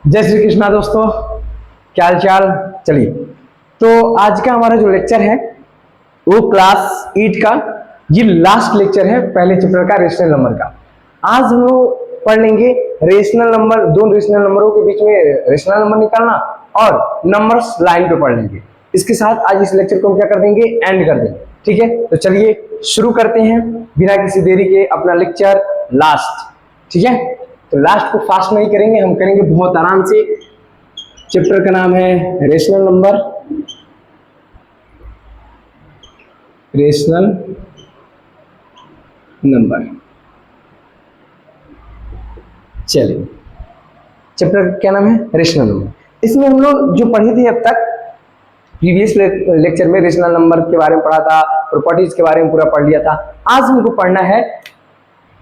जय श्री कृष्णा दोस्तों, क्या हाल चाल। चलिए, तो आज का हमारा जो लेक्चर है वो क्लास 8 का ये लास्ट लेक्चर है पहले चैप्टर का रेशनल नंबर का। आज हम लोग पढ़ लेंगे रेशनल नंबर, दो रेशनल नंबरों के बीच में रेशनल नंबर निकालना और नंबर्स लाइन पे पढ़ लेंगे। इसके साथ आज इस लेक्चर को हम क्या कर देंगे, एंड कर देंगे। ठीक है, तो चलिए शुरू करते हैं बिना किसी देरी के अपना लेक्चर लास्ट। ठीक है, तो लास्ट को फास्ट नहीं करेंगे, हम करेंगे बहुत आराम से। चैप्टर का नाम है रेशनल नंबर, रेशनल नंबर। चलिए, चैप्टर का क्या नाम है, रेशनल नंबर। इसमें हम लोग जो पढ़े थे अब तक प्रीवियस लेक्चर में रेशनल नंबर के बारे में पढ़ा था, प्रॉपर्टीज के बारे में पूरा पढ़ लिया था। आज हमको पढ़ना है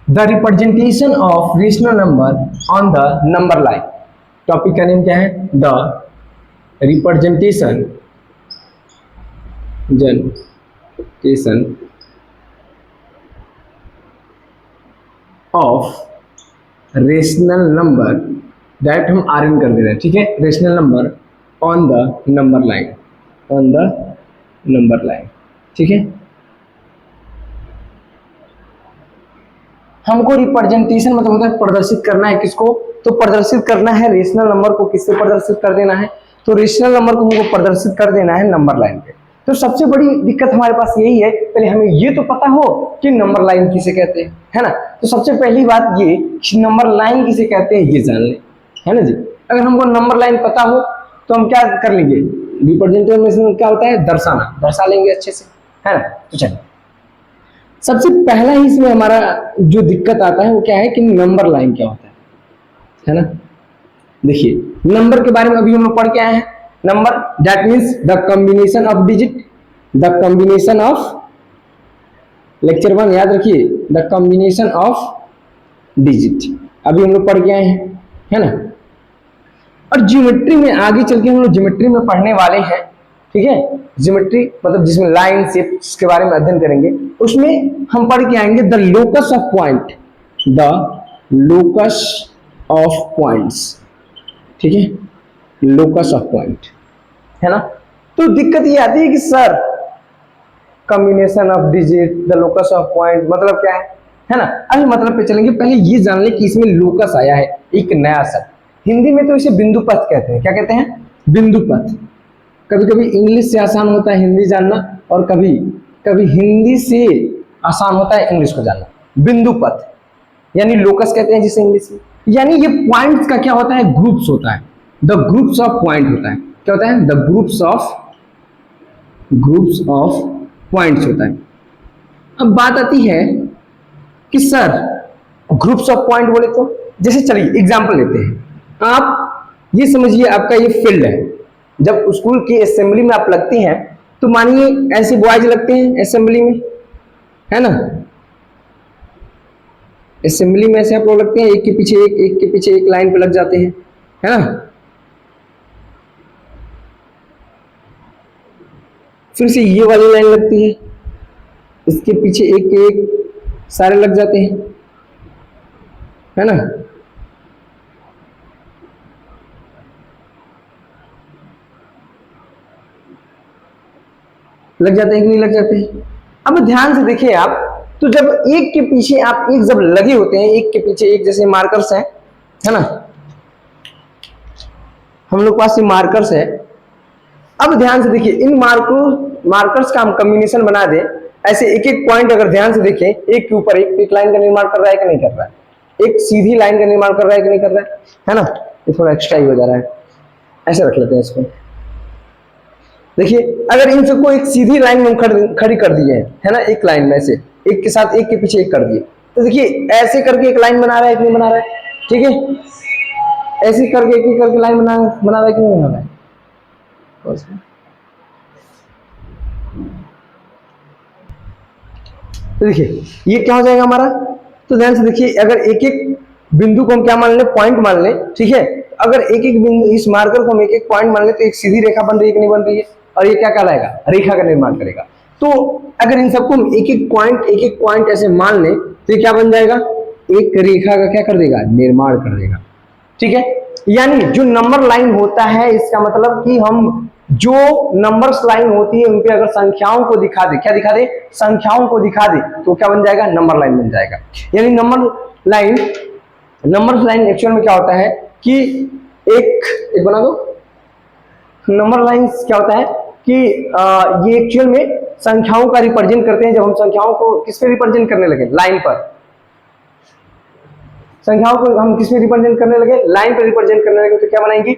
the representation of rational number on the number line. Topic का नेम क्या है, the representation of rational number, direct हम आर एन कर दे रहे हैं। ठीक है, rational number on the number line, on the number line. ठीक है, हमको रिप्रेजेंटेशन मतलब होता है प्रदर्शित करना है। किसको, तो प्रदर्शित करना है रेशनल नंबर को। किससे प्रदर्शित कर देना है, तो रेशनल नंबर को हमको प्रदर्शित कर देना है नंबर लाइन पे। तो सबसे बड़ी दिक्कत हमारे पास यही है, पहले हमें ये तो पता हो कि नंबर लाइन किसे कहते हैं, है ना। तो सबसे पहली बात ये कि नंबर लाइन किसे कहते हैं ये जान ले, है ना जी। अगर हमको नंबर लाइन पता हो तो हम क्या कर लेंगे, रिप्रेजेंटेशन क्या होता है, दर्शाना, दर्शा लेंगे अच्छे से, है ना। तो चलिए, सबसे पहला ही इसमें हमारा जो दिक्कत आता है वो क्या है कि नंबर लाइन क्या होता है ना। देखिए, नंबर के बारे में अभी हम लोग पढ़ के आए हैं। Number that means the combination of digit, the combination of, lecture 1 याद रखिए, द कॉम्बिनेशन ऑफ डिजिट अभी हम लोग पढ़ के आए हैं, है ना। और ज्योमेट्री में आगे चल के हम लोग ज्योमेट्री में पढ़ने वाले हैं। ठीक है, ज्योमेट्री मतलब जिसमें लाइन शेप्स के बारे में अध्ययन करेंगे, उसमें हम पढ़ के आएंगे the locus of point, the locus of points. ठीक है, लोकस ऑफ पॉइंट, है ना। तो दिक्कत ये आती है कि sir combination of digit, the locus of point मतलब क्या है ना। अभी मतलब पे चलेंगे, पहले ये जान ले कि इसमें लोकस आया है एक नया शब्द। हिंदी में तो इसे बिंदु पथ कहते हैं। क्या कहते हैं, बिंदु पथ। कभी कभी इंग्लिश से आसान होता है हिंदी जानना, और कभी कभी हिंदी से आसान होता है इंग्लिश को जानना। बिंदु पथ यानी लोकस कहते हैं जिसे इंग्लिश में। यानी ये पॉइंट्स का क्या होता है, ग्रुप्स होता है, द ग्रुप्स ऑफ पॉइंट होता है। क्या होता है, द ग्रुप्स ऑफ पॉइंट्स होता है। अब बात आती है कि सर ग्रुप्स ऑफ पॉइंट बोले तो, जैसे चलिए एग्जांपल लेते हैं। आप ये समझिए, आपका ये फील्ड है। जब स्कूल की असेंबली में आप लगते हैं तो मानिए ऐसे बॉयज लगते हैं असेंबली में, है ना। असेंबली में ऐसे आप लोग लगते हैं, एक के पीछे एक के पीछे एक लाइन पे लग जाते हैं, है ना। फिर से ये वाली लाइन लगती है, इसके पीछे एक के एक सारे लग जाते हैं, है ना। लग जाते हैं कि नहीं लग जाते हैं। अब ध्यान से देखिए आप, तो जब एक के पीछे आप एक जब लगे होते हैं, एक के पीछे एक, जैसे मार्कर्स हैं, है ना, हम लोग पास ये मार्कर्स है। अब ध्यान से देखिए, इन मार्कर्स का हम कॉम्बिनेशन बना दें ऐसे, एक एक पॉइंट अगर ध्यान से देखें, एक के ऊपर एक लाइन का निर्माण कर रहा है कि नहीं कर रहा है, एक सीधी लाइन का निर्माण कर रहा है कि नहीं कर रहा है ना। ये थोड़ा एक्स्ट्रा ही हो जा रहा है, ऐसे रख लेते हैं इसको। देखिए, अगर इन सबको एक सीधी लाइन में खड़ी कर दिए है ना, एक लाइन में से एक के साथ एक के पीछे एक कर दिए, तो देखिए ऐसे करके एक लाइन बना रहा है कि नहीं बना रहा है। ठीक है, ऐसे करके एक करके लाइन बना रहा है कि नहीं बना रहा है। तो देखिए ये क्या हो जाएगा हमारा, तो ध्यान से देखिए, अगर एक एक बिंदु को हम क्या मान ले, पॉइंट मान ले। ठीक है, अगर एक एक बिंदु, इस मार्कर को हम एक एक पॉइंट मान ले, तो एक सीधी रेखा बन रही है कि नहीं बन रही है, और ये क्या कहलाएगा, रेखा का निर्माण करेगा। तो अगर इन सबको हम एक एक पॉइंट ऐसे मान लें तो ये क्या बन जाएगा, एक रेखा का क्या कर देगा, निर्माण कर देगा। ठीक है, यानी जो नंबर लाइन होता है इसका मतलब कि हम जो नंबर्स लाइन होती है उन पे अगर संख्याओं को दिखा दे, क्या दिखा दे, संख्याओं को दिखा दे, तो क्या बन जाएगा, नंबर लाइन बन जाएगा। यानी नंबर लाइन एक्चुअल में क्या होता है कि एक बना दो, नंबर लाइन क्या होता है कि ये एक्चुअल में संख्याओं का रिप्रेजेंट करते हैं। जब हम संख्याओं को किस पे रिप्रेजेंट करने लगे, लाइन पर, संख्याओं को हम किस पे रिप्रेजेंट करने लगे, लाइन पर रिप्रेजेंट करने लगे, तो क्या बनाएंगे,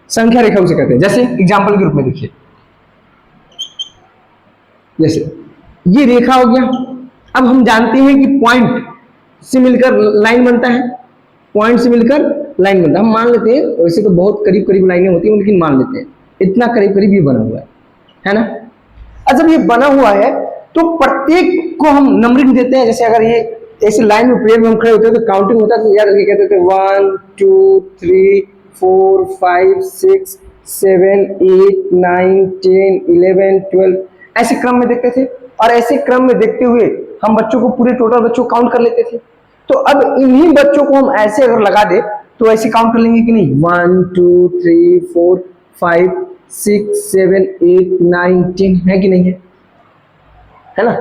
संख्या रेखा उसे कहते हैं। जैसे एग्जांपल के रूप में देखिए, जैसे ये रेखा हो गया। अब हम जानते हैं कि पॉइंट से मिलकर लाइन बनता है, पॉइंट से मिलकर लाइन बनता है। हम मान लेते हैं, वैसे तो बहुत करीब करीब लाइनें होती हैं, लेकिन मान लेते हैं इतना करीब करीब ये बना हुआ है ना। अब जब ये बना हुआ है तो प्रत्येक को हम नंबरिंग देते हैं। जैसे अगर ये ऐसे लाइन में पेयर में हम खड़े होते हैं तो काउंटिंग होता है, तो याद रखिए कहते थे 1 2 3 4 5 6 7 8 9 10 11 12 ऐसे क्रम में देखते थे। और ऐसे क्रम में देखते हुए हम बच्चों को, पूरे टोटल बच्चों को काउंट कर लेते थे। तो अब इन्हीं बच्चों को हम ऐसे अगर लगा दे तो ऐसे काउंट कर लेंगे कि नहीं, 1 2 3 4 5 6 7 8 9 10, है कि नहीं है ना।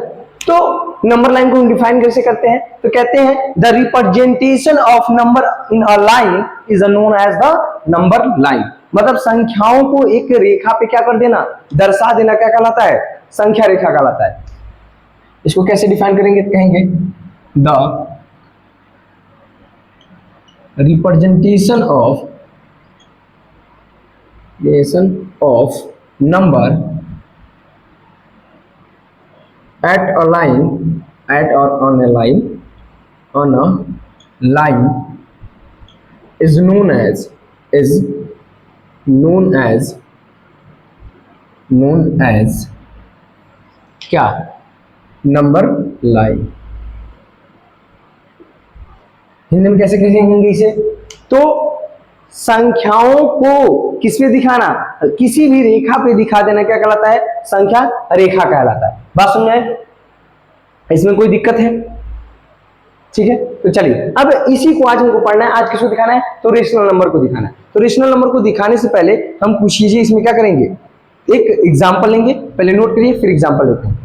तो नंबर लाइन को हम डिफाइन कैसे करते हैं, तो कहते हैं the representation of number in a line is known as the number line. मतलब संख्याओं को एक रेखा पे क्या कर देना, दर्शा देना, क्या कहलाता है, संख्या रेखा कहलाता है। इसको कैसे डिफाइन करेंगे, कहेंगे the representation of number at a line on a line is known as क्या, नंबर लाइन। हिंदी में कैसे कहेंगे इसे, तो संख्याओं को किस पे दिखाना, किसी भी रेखा पे दिखा देना क्या कहलाता है, संख्या रेखा कहलाता है। बात समझ आए, इसमें कोई दिक्कत है, ठीक है। तो चलिए अब इसी को आज हमको पढ़ना है। आज किसको दिखाना है, तो रेशनल नंबर को दिखाना है। तो रेशनल नंबर को दिखाने से पहले हम कुछ चीजें इसमें क्या करेंगे, एक एग्जाम्पल लेंगे, पहले नोट करिए फिर एग्जाम्पल लेते हैं।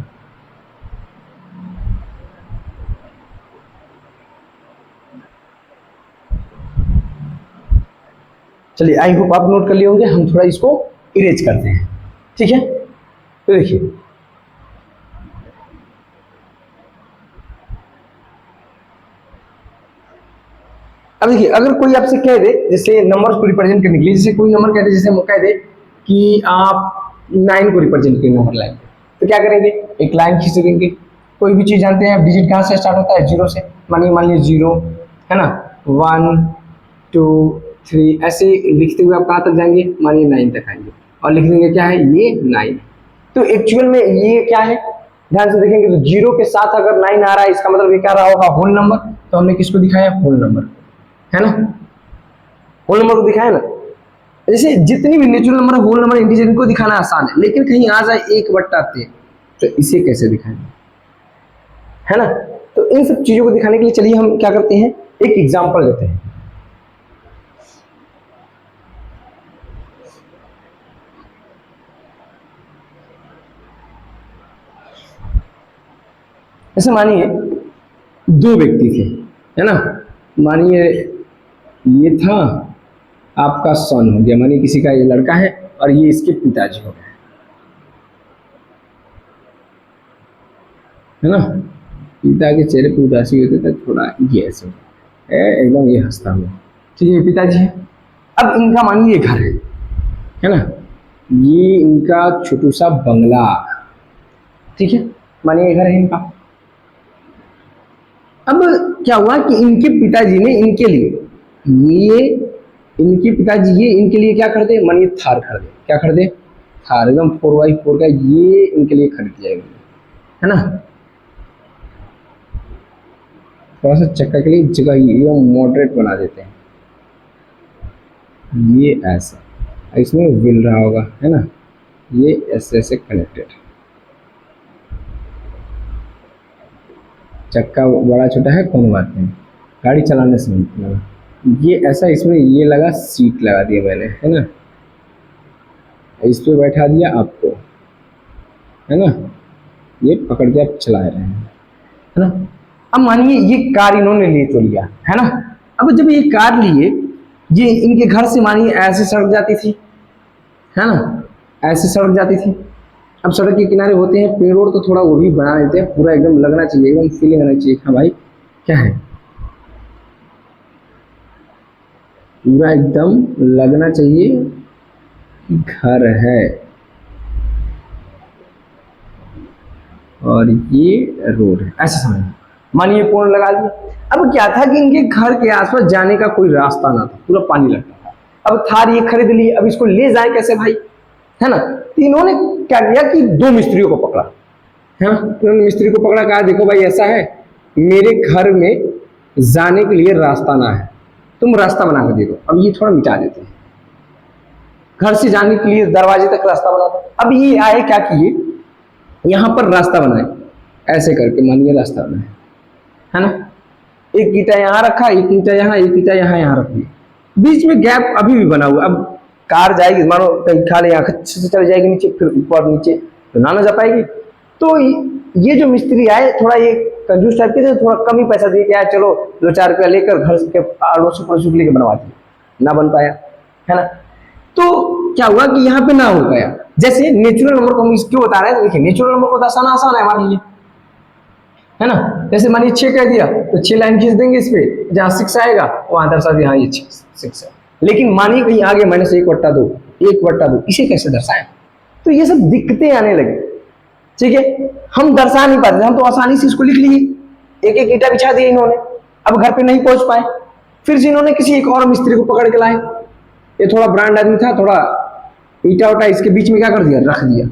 चलिए आई होप आप नोट कर लिए होंगे। हम थोड़ा इसको इरेज करते हैं, ठीक है। तो देखिए अब देखिए, अगर कोई आपसे कह दे, जैसे नंबर्स को रिप्रेजेंट करने के लिए, जैसे कोई नंबर कह दे, जैसे कह दे कि आप 9 को रिप्रेजेंट करें नंबर लाइन, तो क्या करेंगे, एक लाइन खींच देंगे। कोई भी चीज जानते हैं, डिजिट कहाँ से स्टार्ट होता है, 0 से। मान लीजिए 0 है ना, 1 2 3 ऐसे लिखते हुए आप कहाँ तक जाएंगे, मानिए 9 तक आएंगे और लिख देंगे क्या है, ये 9। तो एक्चुअल में ये क्या है, ध्यान से देखेंगे तो 0 के साथ अगर 9 आ रहा है, इसका मतलब ये क्या रहा होगा, होल नंबर। तो हमने किसको दिखाया, होल नंबर, है ना, होल नंबर को दिखाया ना। जैसे जितनी भी natural number, whole number, integer, इनको दिखाना आसान है, लेकिन कहीं आ जाए 1/3 तो इसे कैसे दिखाएंगे, है ना। तो इन सब चीजों को दिखाने के लिए चलिए हम क्या करते हैं, एक एग्जांपल लेते हैं। जैसे मानिए 2 व्यक्ति थे, है ना। मानिए ये था आपका सन हो गया, मानिए किसी का ये लड़का है और ये इसके पिताजी हो गए, है ना। पिता के चेहरे पर उदासी होते थे, थोड़ा ये ऐसे एकदम ये हंसता हुआ, ठीक है, पिताजी है। अब इनका मानिए घर है ना, ये इनका छोटू सा बंगला, ठीक है, मानिए घर है इनका। अब क्या हुआ कि इनके पिताजी ने इनके लिए, ये इनके पिताजी ये इनके लिए क्या कर दे, मानिए थार खरीदे, क्या खरीदे, थार, एकदम 4x4 का, ये इनके लिए खरीद जाएगी, है ना। थोड़ा सा चक्का के लिए जगह ये मॉडरेट बना देते हैं, ये ऐसा, इसमें व्हील रहा होगा, है ना, ये ऐसे ऐसे कनेक्टेड, चक्का बड़ा छोटा है, कौन बात नहीं, गाड़ी चलाने से मतलब ये ऐसा, इसमें ये लगा, सीट लगा दिया मैंने, है ना, इस पे बैठा दिया आपको, है ना, ये पकड़ के आप चला रहे हैं, है ना। अब मानिए ये कार इन्होंने ले तो लिया, है ना। अब जब ये कार लिए, ये इनके घर से मानिए ऐसे सड़क जाती थी, है ना, ऐसे सड़क जाती थी। अब सड़क के किनारे होते हैं पेड़ ओड़, तो थोड़ा वो भी बना देते हैं, पूरा एकदम लगना चाहिए, एकदम फीलिंग आना चाहिए, हाँ भाई क्या है, पूरा एकदम लगना चाहिए कि घर है। और ये रोड है, ऐसे समझ, मानिए पोल लगा दिया। अब क्या था कि इनके घर के आसपास जाने का कोई रास्ता ना था, पूरा पानी लगता था। अब थार ये खरीद ली, अब इसको ले जाए कैसे भाई, है ना। तो इन्होंने क्या किया कि दो मिस्त्रियों को पकड़ा, है ना, उन्होंने मिस्त्री को पकड़ा, कहा देखो भाई ऐसा है, मेरे घर में जाने के लिए रास्ता ना है, तुम रास्ता बना कर दे दो। अब ये थोड़ा मिटा देते हैं, घर से जाने के लिए दरवाजे तक रास्ता बना दो। अब ये आए क्या किए, यहाँ पर रास्ता बनाए, ऐसे करके मानिए रास्ता बनाए, है ना। एक ईंटा यहाँ रखा, एक ईंटा यहाँ, एक ईंटा यहाँ, यहाँ रख दिया, बीच में गैप अभी भी बना हुआ। अब कार जाएगी, मानो कहीं खाली आंख से चली जाएगी नीचे, फिर ऊपर नीचे, तो ना जा पाएगी। तो ये जो मिस्त्री आए थोड़ा ये कंजूस टाइप के थे, थोड़ा कम ही पैसा दिए, क्या चलो 2-4 रुपया लेकर घर के आड़ोस लेकर बनवा दिए, ना बन पाया, है ना। तो क्या हुआ कि यहाँ पे ना हो पाया। जैसे नेचुरल नंबर को हम क्यों बता रहे हैं, देखिए नेचुरल नंबर को दर्शाना आसान है हमारे लिए, है ना। जैसे मानिए 6 कह दिया तो 6 लाइन खींच देंगे इस पे, जहाँ 6 आएगा वहां दर्शा दिया, हाँ ये 6 है। लेकिन मानिए कहीं आगे -1/2, 1/2, इसे कैसे दर्शाएं। तो ये सब दिक्कतें आने लगी, ठीक है, हम दर्शा नहीं पाते, हम तो आसानी से इसको लिख लिए, एक एक ईंटा बिछा दिया इन्होंने। अब घर पे नहीं पहुंच पाए, फिर से इन्होंने किसी एक और मिस्त्री को पकड़ के लाए, ये थोड़ा ब्रांड आदमी था, थोड़ा ईटा उटा इसके बीच में क्या कर दिया, रख दिया,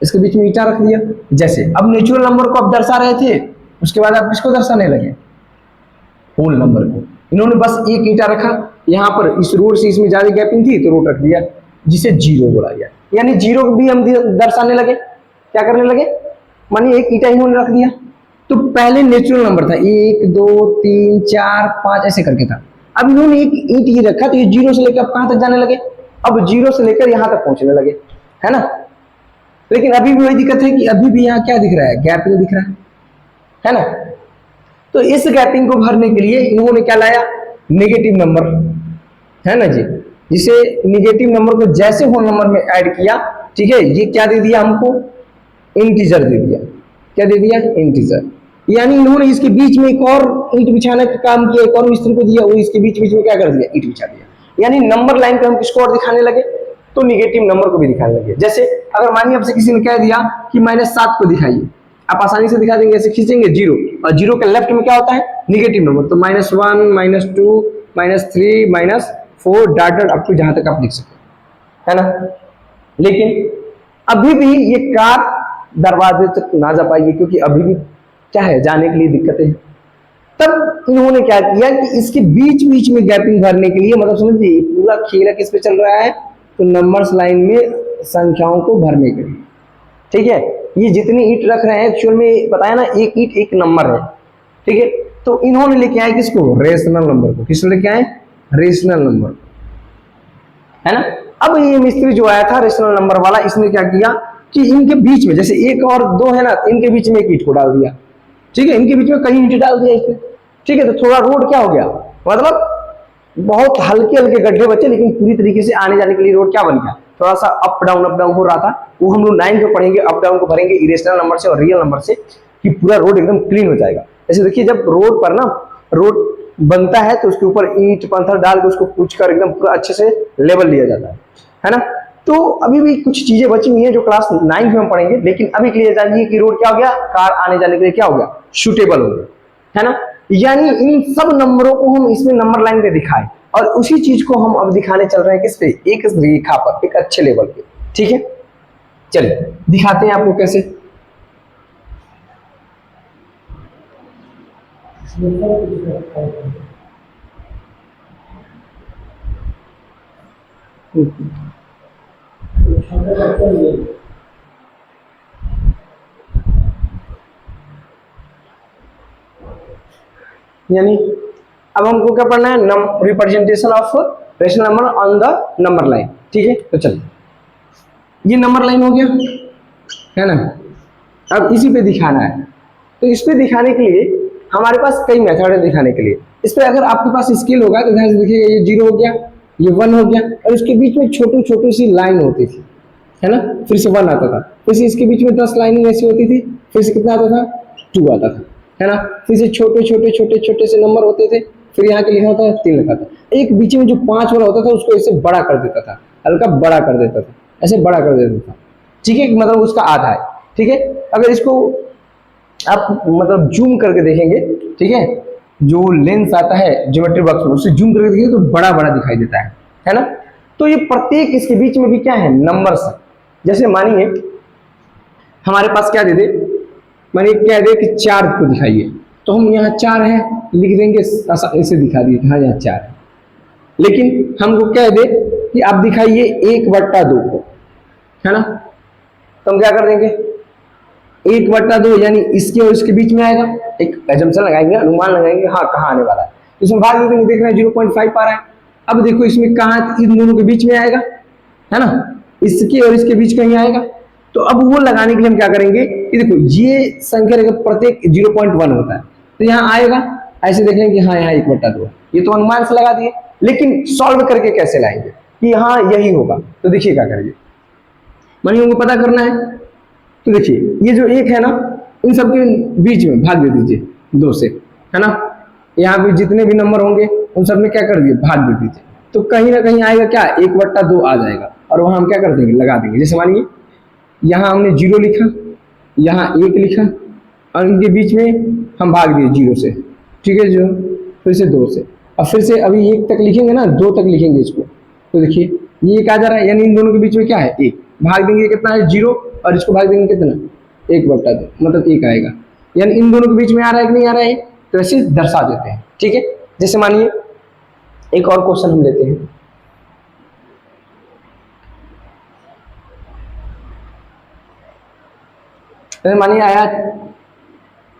इसके बीच में ईटा रख दिया। जैसे अब नेचुरल नंबर को अब दर्शा रहे थे, उसके बाद आप किसको दर्शाने लगे, होल नंबर को। इन्होंने बस एक ईटा रखा यहाँ पर, इस रोड से इसमें ज्यादा गैपिंग थी तो रोड रख दिया, जिसे 0 बोला गया। यानी 0 भी हम दर्शाने लगे, क्या करने लगे, मानिए एक ईटा इन्होंने रख दिया, तो पहले नेचुरल नंबर था 1 2 3 4 5 ऐसे करके था। अब इन्होंने एक ईंट ही रखा, तो ये 0 से लेकर अब कहां तक जाने लगे, अब 0 से लेकर यहां तक पहुंचने लगे, है ना। लेकिन अभी भी वही दिक्कत है कि अभी भी यहाँ क्या दिख रहा है, गैपिंग दिख रहा है ना। तो इस गैपिंग को भरने के लिए इन्होंने क्या लाया, नेगेटिव नंबर, है ना जी, जिसे नेगेटिव नंबर को जैसे होल नंबर में ऐड किया, ठीक है, ये क्या दे दिया हमको, इंटीजर दे दिया, क्या दे दिया, इंटीजर। यानी इन्होंने इसके बीच में एक और ईंट बिछाने का काम किया, एक और मिस्त्री को दिया, वो इसके बीच बीच में क्या कर दिया, ईंट बिछा दिया। यानी नंबर लाइन पे हम किसको और दिखाने लगे, तो निगेटिव नंबर को भी दिखाने लगे। जैसे अगर मानिए आपसे किसी ने कह दिया कि -7 को दिखाइए, आप आसानी से दिखा देंगे, ऐसे खींचेंगे 0, और 0 के लेफ्ट में क्या होता है, निगेटिव नंबर, तो -1 -2 -3 -4 डॉट डॉट अप टू जहां तक आप लिख सके, है ना। लेकिन अभी भी ये कार दरवाजे तक ना जा पाएगी, क्योंकि अभी भी क्या है, जाने के लिए दिक्कतें हैं। तब इन्होंने क्या किया कि इसके बीच बीच में गैपिंग भरने के लिए, मतलब समझिए पूरा खेल किस पे चल रहा है, तो नंबर्स लाइन में संख्याओं को भरने के लिए, ठीक है। ये जितनी ईंट रख रहे हैं एक्चुअल में बताया ना, एक ईंट एक नंबर है, ठीक है। तो इन्होंने लेके आए किसको, रेशनल नंबर को, किसको लेके आए, रेशनल नंबर, है ना। अब ये मिस्त्री जो आया था रेशनल नंबर वाला, इसने क्या किया कि इनके बीच में, जैसे 1 और 2 है ना, इनके बीच में एक ईंट को डाल दिया, ठीक है, इनके बीच में कहीं ईंट डाल दिया इसने, ठीक है। तो थोड़ा रोड क्या हो गया, मतलब बहुत हल्के हल्के गड्ढे बचे, लेकिन पूरी तरीके से आने जाने के लिए रोड क्या बन गया, थोड़ा सा अप डाउन हो रहा था। वो हम लोग 9 में पढ़ेंगे, अप डाउन को भरेंगे इरेशनल नंबर से और रियल नंबर से, कि पूरा रोड एकदम क्लीन हो जाएगा। ऐसे देखिए, जब रोड पर ना, रोड बनता है तो उसके ऊपर ईंट पत्थर डाल के उसको पूछ कर एकदम पूरा अच्छे से लेवल लिया जाता है ना। तो अभी भी कुछ चीजें बची हुई हैं जो क्लास 9 में हम पढ़ेंगे, लेकिन अभी क्लियर जानिए कि रोड क्या हो गया, कार आने जाने के लिए क्या हो गया, सूटेबल हो गया, है ना। यानी इन सब नंबरों को हम इसमें नंबर लाइन पे दिखाएं, और उसी चीज को हम अब दिखाने चल रहे हैं किस पे, एक रेखा पर, एक अच्छे लेवल पे, ठीक है। चलिए दिखाते हैं आपको कैसे। यानी अब हमको क्या पढ़ना है, representation of rational number on the number line. ठीक है, तो चलिए ये नंबर लाइन हो गया है ना। अब इसी पे दिखाना है, तो इस पे दिखाने के लिए हमारे पास कई मेथड है दिखाने के लिए। इस पे अगर आपके पास स्केल होगा तो ध्यान से देखिएगा, ये 0 हो गया, ये 1 हो गया, और इसके बीच में छोटी छोटी सी लाइन होती थी, है ना, फिर से 1 आता था, फिर से इसके बीच में 10 लाइनें ऐसी होती थी, फिर से कितना आता था, 2 आता था, है ना, फिर से छोटे छोटे छोटे छोटे से नंबर होते थे, फिर यहाँ के लिखा होता है 3 लिखा था, एक बीच में जो 5 वाला होता था उसको ऐसे बड़ा कर देता था, हल्का बड़ा कर देता था, ऐसे बड़ा कर देता था। ठीक है, मतलब उसका आधा है। ठीक है, अगर इसको आप मतलब जूम करके देखेंगे, ठीक है, जो लेंस आता है ज्योमेट्री बॉक्स में उससे जूम करके देखेंगे तो बड़ा बड़ा दिखाई देता है ना। तो ये प्रत्येक इसके बीच में भी क्या है, नंबर्स है। जैसे मानिए हमारे पास क्या दे दे, मानिए क्या दे कि 4 को दिखाइए, तो हम यहाँ 4 है लिख देंगे, ऐसे दिखा दिए, हाँ यहाँ 4 है। लेकिन हमको क्या दे कि आप दिखाइए 1/2 को, है ना, तो हम क्या कर देंगे, 1/2 यानी इसके और इसके बीच में आएगा, एक एजम्पशन लगाएंगे, अनुमान लगाएंगे, हाँ कहाँ आने वाला है, इसमें भाग दे देंगे, देख रहे हैं 0.5 आ रहा है। अब देखो इसमें कहाँ, इन दोनों के बीच में आएगा, है ना, इसके और इसके बीच कहीं आएगा। तो अब वो लगाने के लिए हम क्या करेंगे कि देखो ये संख्या प्रत्येक 0.1 होता है, तो यहाँ आएगा, ऐसे देख लेंगे हाँ यहाँ 1/2, ये तो अनुमान से लगा दिए। लेकिन सॉल्व करके कैसे लाएंगे कि हाँ यही होगा, तो देखिए क्या करेंगे, मानिए उनको पता करना है, तो देखिए ये जो 1 है ना, इन सबके बीच में भाग दे दीजिए 2 से, है ना, यहाँ पे जितने भी नंबर होंगे उन सब में क्या कर दीजिए, भाग दे दीजिए, तो कहीं ना कहीं आएगा क्या, 1/2 आ जाएगा, और वहां हम क्या कर देंगे, लगा देंगे। जैसे मानिए यहाँ हमने 0 लिखा, यहाँ 1 लिखा, और इनके बीच में हम भाग दिए 0 से, ठीक है, जो फिर से 2 से, और फिर से अभी 1 तक लिखेंगे ना, 2 तक लिखेंगे इसको, तो देखिए ये 1 आ जा रहा है, यानी इन दोनों के बीच में क्या है, 1, भाग देंगे कितना है 0, और इसको भाग देंगे कितना, 1/2, मतलब 1 आएगा, यानी इन दोनों के बीच में आ रहा है कि नहीं आ रहा है, तो ऐसे दर्शा देते हैं। ठीक है, जैसे मानिए एक और क्वेश्चन हम लेते हैं, मानिए आया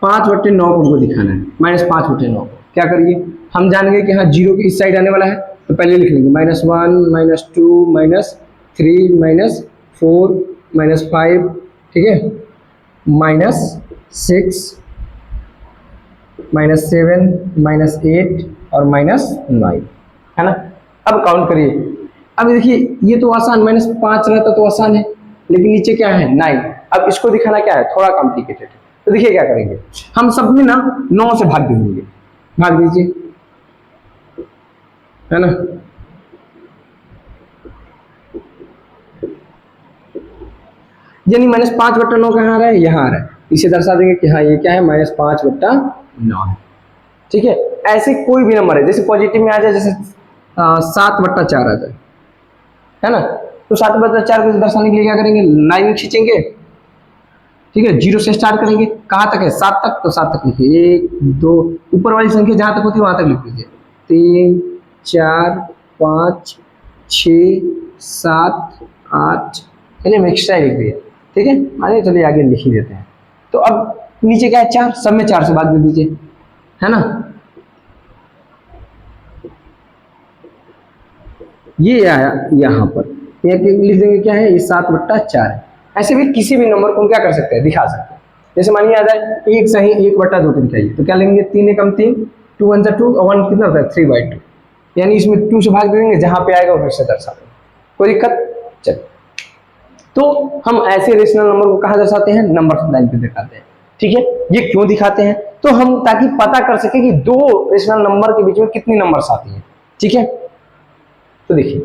5/9 को हमको दिखाना है, -5/9 को क्या करिए, हम जानेंगे कि हाँ 0 के इस साइड आने वाला है, तो पहले लिख लेंगे -1 -2 -3 -4 -5, ठीक है, -6 -7 -8 और -9, है ना। अब काउंट करिए, अब देखिए ये तो आसान, -5 रहता तो आसान है, लेकिन नीचे क्या है 9, अब इसको दिखाना क्या है, थोड़ा कॉम्प्लिकेटेड है। तो देखिए क्या करेंगे, हम सब में ना 9 से भाग देंगे, भाग दीजिए, है ना, यानी -5/9 कहाँ आ रहा है, यहाँ आ रहा है, इसे दर्शा देंगे कि हाँ ये क्या है, -5/9 है। ठीक है, ऐसे कोई भी नंबर है, जैसे पॉजिटिव में आ जाए, जैसे 7/4 आ जाए, है ना, तो 7/4 को दर्शाने के लिए क्या करेंगे, लाइन खींचेंगे, ठीक है, 0 से स्टार्ट करेंगे, कहाँ तक है, 7 तक, तो 7 तक लिखिए, 1 2, ऊपर वाली संख्या जहाँ तक होती है वहां तक लिख दीजिए, 3 4 5 6 7 8, चलिए हम एक्स्ट्रा लिख दिया, ठीक है, आगे चलिए आगे लिख ही देते हैं। तो अब नीचे क्या है 4, सब में 4 से भाग दे दीजिए, है ना, ये आया यहाँ पर, यहाँ लिख देंगे क्या है, ये 7/4 है। ऐसे भी किसी भी नंबर को हम क्या कर सकते हैं, दिखा सकते हैं। जैसे मानिए आ जाए 1 सही 1/2 को दिखाइए, तो क्या लेंगे, 3 एकम 3, 2 1 2, और 1 कितना होता है 3/2, यानी इसमें 2 से भाग दे देंगे, जहां पे आएगा वहीं से दर्शा देंगे, कोई दिक्कत। चल, तो हम ऐसे रेशनल नंबर को कहाँ दर्शाते हैं, नंबर लाइन पे दिखाते हैं। ठीक है, ये क्यों दिखाते हैं, तो हम ताकि पता कर सके कि 2 रेशनल नंबर के बीच में कितनी नंबर्स आती हैं। ठीक है, तो देखिए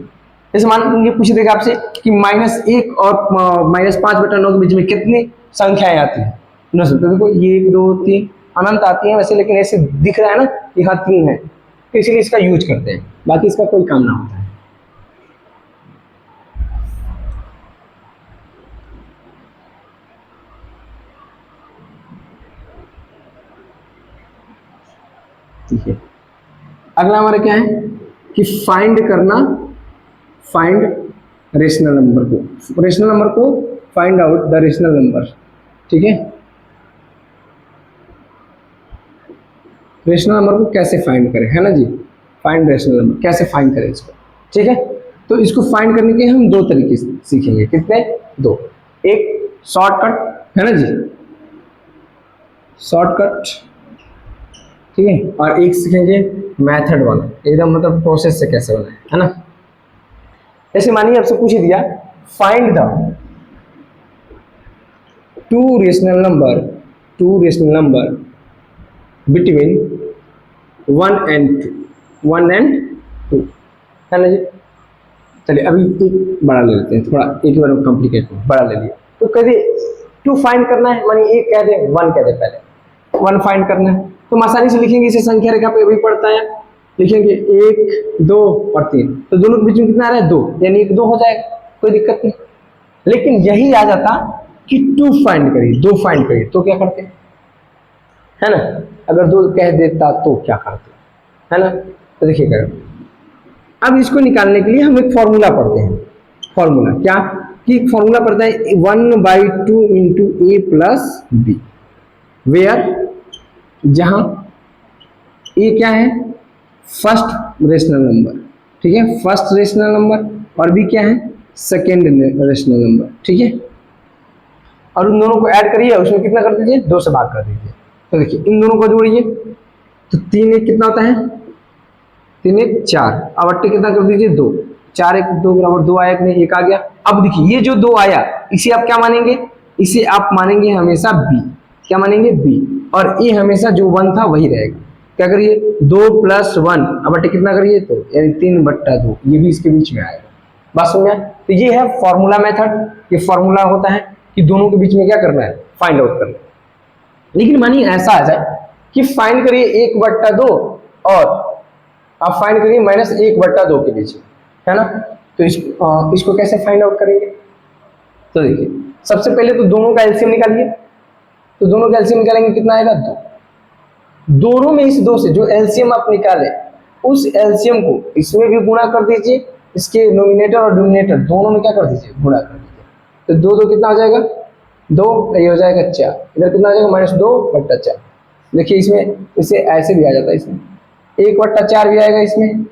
जैसे मान ये पूछ देगा आपसे कि -1 और -5/9 के बीच में कितनी संख्याएं आती हैं, तो देखो 1 2 3 अनंत आती हैं वैसे, लेकिन ऐसे दिख रहा है ना कि हाँ 3 है, तो इसलिए इसका यूज करते हैं, बाकी इसका कोई काम ना होता है। ठीक है, अगला हमारा क्या है कि फाइंड करना, फाइंड रेशनल नंबर को, रेशनल नंबर को find out the rational number. ठीक है, रेशनल नंबर को कैसे फाइंड करें, है ना जी, फाइंड रेशनल नंबर कैसे फाइंड करें इसको, ठीक है। तो इसको फाइंड करने के हम दो तरीके सीखेंगे, कितने, दो, एक शॉर्टकट है ना जी, शॉर्टकट, ठीक है, और एक सीखेंगे मेथड वाला, एकदम मतलब प्रोसेस से कैसे बनाए, है ना। जैसे मानिए आपसे पूछ ही दिया find the two rational number between 1 and 2, है ना जी। चलिए अभी एक बड़ा ले लेते हैं, थोड़ा एक बार कॉम्प्लिकेट बड़ा ले लिया, तो कह दे 2 फाइंड करना है, मानिए एक कह दे 1 कह दे, पहले 1 फाइंड करना है, तो हम आसानी से लिखेंगे, इसे संख्या रेखा पे अभी पड़ता है, लिखेंगे 1 2 और 3, तो दोनों के बीच में कितना आ रहा है 2, यानी 1 2 हो जाएगा, कोई दिक्कत नहीं। लेकिन यही आ जाता कि 2 फाइंड करिए, 2 फाइंड करिए, तो क्या करते, है ना, अगर 2 कह देता तो क्या करते, है ना। तो देखिएगा अब इसको निकालने के लिए हम एक फॉर्मूला पढ़ते हैं, फॉर्मूला क्या, कि फॉर्मूला पढ़ता है 1/2 into a plus b, where, जहां ए क्या है, फर्स्ट रेशनल नंबर, ठीक है, फर्स्ट रेशनल नंबर, और बी क्या है, सेकेंड रेशनल नंबर, ठीक है। और उन दोनों को ऐड करिए, उसमें कितना कर दीजिए, 2 से भाग कर दीजिए। तो देखिए इन दोनों को जोड़िए, तो 3 1 कितना होता है, 3 1 4, अवट्टे कितना कर दीजिए 2, 4 1 2 बराबर 2 आया, नहीं 1 आ गया। अब देखिए ये जो 2 आया, इसे आप क्या मानेंगे, इसे आप मानेंगे हमेशा बी, क्या मानेंगे बी, और ये हमेशा जो 1 था वही रहेगा। क्या करिए 2 + 1 अवट्टे कितना करिए, तो यानी 3/2, ये भी इसके बीच में आएगा, बात समझ में। तो ये है फॉर्मूला मेथड, ये फॉर्मूला होता है कि दोनों के बीच में क्या करना है, फाइंड आउट करना है। लेकिन मानिए ऐसा आ जाए कि फाइंड करिए 1/2 और आप फाइंड करिए -1/2 के बीच में, है ना। तो इसको कैसे फाइंड आउट करेंगे, तो देखिए सबसे पहले तो दोनों का एलसीएम निकालिए, तो दोनों का एलसीएम निकालेंगे, कितना आएगा 2, दोनों में इस 2 से जो एलसीएम आप निकाले उस एलसीएम को इसमें भी गुणा कर दीजिए, इसके नोमिनेटर और डिनोमिनेटर दोनों में क्या कर दीजिए, गुणा कर दीजिए। तो 2 2 कितना हो जाएगा 2, ये हो जाएगा 4, इधर कितना आ जाएगा -2/4। देखिए इसमें इसे ऐसे भी आ जाता है, इसमें 1/4 भी आएगा, इसमें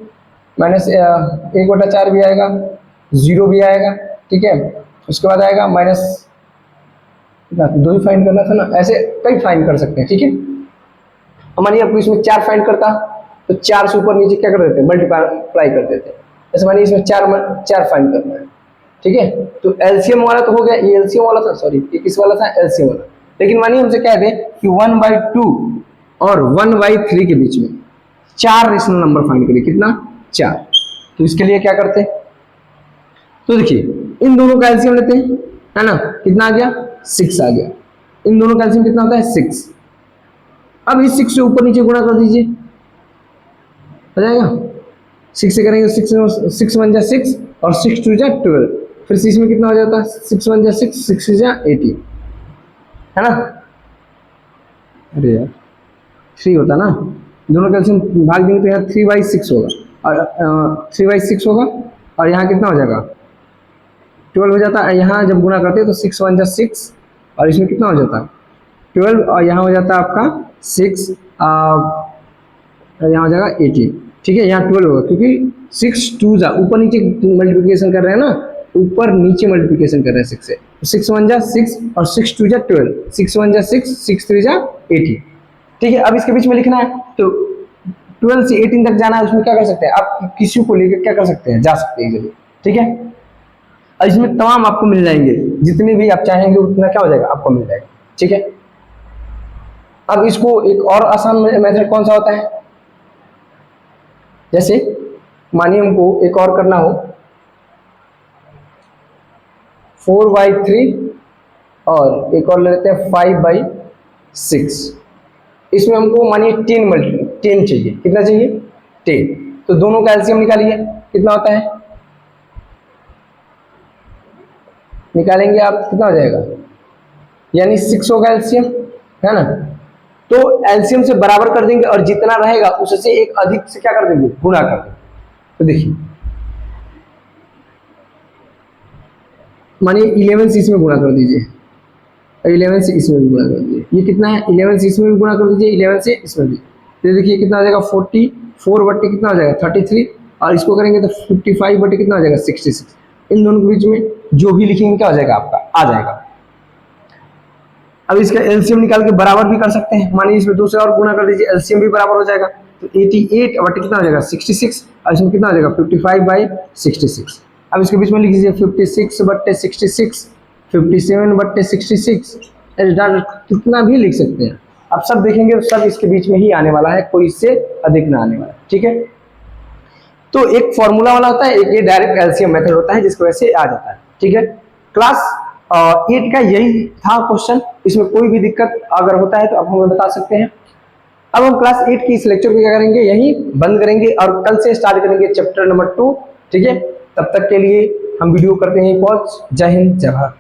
-1/4 भी आएगा, 0 भी आएगा, ठीक है। उसके बाद आएगा -2 ही फाइंड करना था ना, ऐसे कई फाइंड कर सकते हैं, ठीक है। मानिए आपको इसमें 4 फाइंड करता, तो 4 से ऊपर नीचे क्या कर देते हैं, मल्टीप्लाई कर देते हैं। ऐसे मानिए इसमें 4 फाइंड करना है, ठीक है। तो एलसीएम वाला तो हो गया, ये एलसीएम वाला था, सॉरी ये किस वाला था, एलसीएम वाला। लेकिन मानिए हमसे कह दे कि 1/2 और 1/3 के बीच में 4 रेशनल नंबर फाइंड करिए, कितना 4। तो इसके लिए क्या करते हैं, तो देखिए इन दोनों का एलसीएम लेते हैं, है ना, कितना आ गया 6 आ गया। इन दोनों का एलसीएम कितना होता है 6। अब इस 6 से ऊपर नीचे गुणा कर दीजिए, हो जाएगा 6 से करेंगे, 6 1 जा 6 और 6 2 जा 12, फिर 6 में कितना हो जाता है 6 1 जा 6 6 जा 18, है ना। अरे यार 3 होता ना, दोनों कैल्शियम भाग देंगे तो यहाँ 3/6 होगा, और 3/6 होगा, और यहाँ कितना हो जाएगा 12 हो जाता है। यहाँ जब गुणा करते हैं तो 6 1 जा 6, और इसमें कितना हो जाता है 12, और यहाँ हो जाता है आपका 6, यहाँ हो जाएगा 18, ठीक है। यहाँ 12 होगा क्योंकि 6 2 जा ऊपर नीचे मल्टीप्लिकेशन कर रहे हैं ना, ऊपर नीचे मल्टीप्लिकेशन कर रहे हैं 6 से, 6 1 जा 6 और 6 2 जा 12, 6 1 जा 6 6 3 जा 18, ठीक है। अब इसके बीच में लिखना है, तो 12 से 18 तक जाना है, उसमें क्या कर सकते हैं आप, किसी को लेकर क्या कर सकते हैं, जा सकते हैं इजीली, ठीक है। और इसमें तमाम आपको मिल जाएंगे, जितने भी आप चाहेंगे उतना क्या हो जाएगा आपको मिल जाएगा, ठीक है। अब इसको एक और आसान मेथड कौन सा होता है, जैसे मानिए हमको एक और करना हो 4/3 और एक और ले लेते हैं 5/6, इसमें हमको मानिए 10 चाहिए, कितना चाहिए 10, तो दोनों का एलसीएम निकालिए, कितना होता है, निकालेंगे आप कितना हो जाएगा, यानी 6 होगा एलसीएम, है ना। तो एलसीएम से बराबर कर देंगे और जितना रहेगा उससे एक अधिक से क्या कर देंगे, गुणा कर देंगे। तो देखिए मानिए 11 से इसमें गुणा कर दीजिए, 11 से इसमें भी गुणा कर दीजिए, ये कितना है 11 से इसमें भी गुणा कर दीजिए, 11 से इसमें भी, ये देखिए कितना आ जाएगा 44 बट्टे कितना आ जाएगा 33, और इसको करेंगे तो 55 बट्टे कितना आ जाएगा 66। इन दोनों के बीच में जो भी लिखेंगे क्या हो जाएगा आपका आ जाएगा। अब इसका एलसीएम निकाल के बराबर भी कर सकते हैं, मानिए इसमें 2 से और गुना कर दीजिए, एलसीएम भी बराबर हो जाएगा। तो 88 बट्टे कितना हो जाएगा 66, और इसमें कितना हो जाएगा 55/66। अब इसके बीच में लिख दीजिए 56/66, 57/66, कितना भी लिख सकते हैं। अब सब देखेंगे तो सब इसके बीच में ही आने वाला है, कोई इससे अधिक ना आने वाला है, ठीक है। तो एक फॉर्मूला वाला होता है, एक ये डायरेक्ट एलसीएम मेथड होता है जिसको वैसे आ जाता है, ठीक है। क्लास 8 का यही था क्वेश्चन, इसमें कोई भी दिक्कत अगर होता है तो आप हमें बता सकते हैं। अब हम क्लास 8 की इस लेक्चर को क्या करेंगे, यही बंद करेंगे और कल से स्टार्ट करेंगे चैप्टर नंबर 2, ठीक है। तब तक के लिए हम वीडियो करते हैं पॉज। जय हिंद, जय भारत।